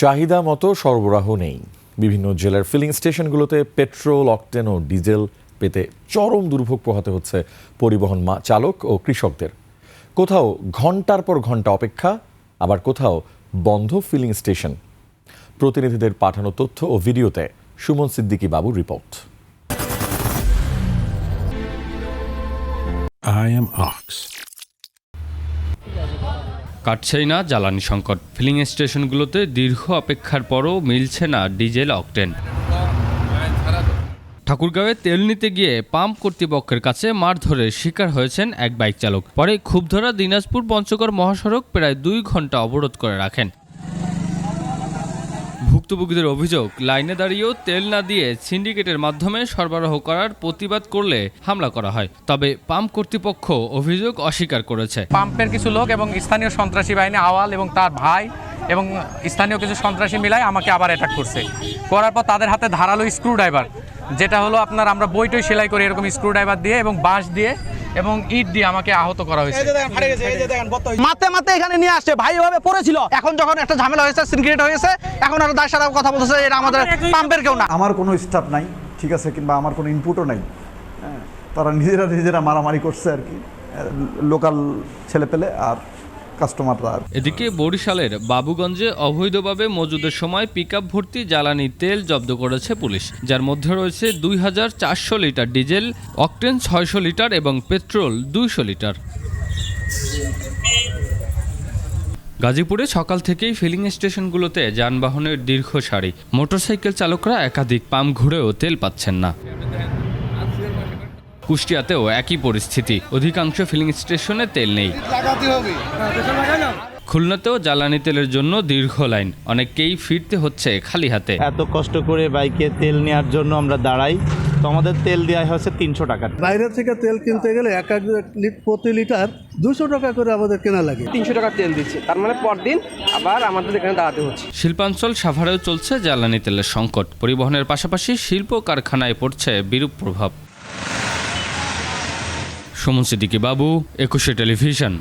চাহিদা মতো সরবরাহ নেই। বিভিন্ন জেলার ফিলিং স্টেশনগুলোতে পেট্রোল, অকটেন ও ডিজেল পেতে চরম দুর্ভোগ পোহাতে হচ্ছে পরিবহন চালক ও কৃষকদের। কোথাও ঘন্টার পর ঘন্টা অপেক্ষা, আবার কোথাও বন্ধ ফিলিং স্টেশন। প্রতিনিধিদের পাঠানো তথ্য ও ভিডিওতে সুমন সিদ্দিকী বাবুর রিপোর্ট। কাটছেই না জ্বালানি সংকট। ফিলিং স্টেশনগুলোতে দীর্ঘ অপেক্ষার পরও মিলছে না ডিজেল, অকটেন। ঠাকুরগাঁওয়ে তেল নিতে গিয়ে পাম্প কর্তৃপক্ষের কাছে মারধরের শিকার হয়েছেন এক বাইক চালক। পরে ক্ষুব্ধরা দিনাজপুর পঞ্চগড় মহাসড়ক প্রায় 2 ঘন্টা অবরোধ করে রাখেন। ভুক্তভোগীদের অভিযোগ, লাইনে দাঁড়িয়েও তেল না দিয়ে সিন্ডিকেটের মাধ্যমে সরবরাহ করার প্রতিবাদ করলে হামলা করা হয়। তবে পাম্প কর্তৃপক্ষ অভিযোগ অস্বীকার করেছে। পাম্পের কিছু লোক এবং স্থানীয় সন্ত্রাসী বাহিনী আওয়াল এবং তার ভাই এবং স্থানীয় কিছু সন্ত্রাসী মিলাই আমাকে আবার অ্যাটাক করছে। করার পর তাদের হাতে ধারালো স্ক্রুড্রাইভার, যেটা হলো আমরা বইটই সেলাই করি এরকম স্ক্রুড্রাইভার দিয়ে এবং বাঁশ দিয়ে এবং ইট দিয়ে আমাকে আহত করা হয়েছে। মাতে এখানে নিয়ে আসছে, ভাই এভাবে পড়েছিল। এখন যখন একটা ঝামেলা হয়েছে, সিনক্রিয়েট হয়েছে, এখন আর দায় সারা কথা বলতেছে এটা আমাদের পাম্পের কেউ না। আমার কোনো স্টাফ নাই, ঠিক আছে, কিংবা আমার কোনো ইনপুটও নাই। তারা নিজেরা মারামারি করছে আর কি, লোকাল ছেলে পেলে আর কাস্টমাররা। এদিকে বরিশালের বাবুগঞ্জে অবৈধভাবে মজুদের সময় পিকআপ ভর্তি জ্বালানি তেল জব্দ করেছে পুলিশ, যার মধ্যে রয়েছে 2400 লিটার ডিজেল, অকটেন 600 লিটার এবং পেট্রোল 200 লিটার। গাজীপুরে সকাল থেকেই ফিলিং স্টেশনগুলোতে যানবাহনের দীর্ঘ সারি। মোটরসাইকেল চালকরা একাধিক পাম্প ঘুরেও তেল পাচ্ছেন না। কুষ্টিয়াতেও একই পরিস্থিতি, অধিকাংশ ফিলিং স্টেশনে তেল নেই। খুলনাতেও জ্বালানি তেলের জন্য দীর্ঘ লাইন, অনেককেই ফিরতে হচ্ছে খালি হাতে। এত কষ্ট করে বাইকে তেল নেওয়ার জন্য আমরা দাঁড়াই, তো আমাদের তেল দেওয়া হচ্ছে 300 টাকা। বাইরে থেকে তেল কিনতে গেলে প্রতি লিটার 200 টাকা করে আমাদের কেনা লাগে। 300 টাকা তেল দিচ্ছে, তার মানে পরদিন আবার আমাদের এখানে দাঁড়াতে হচ্ছে। শিল্পাঞ্চল সাভারেও চলছে জ্বালানি তেলের সংকট। পরিবহনের পাশাপাশি শিল্প কারখানায় পড়ছে বিরূপ প্রভাব। সুমন সিদ্দিকী বাবু, 21 টেলিভিশন।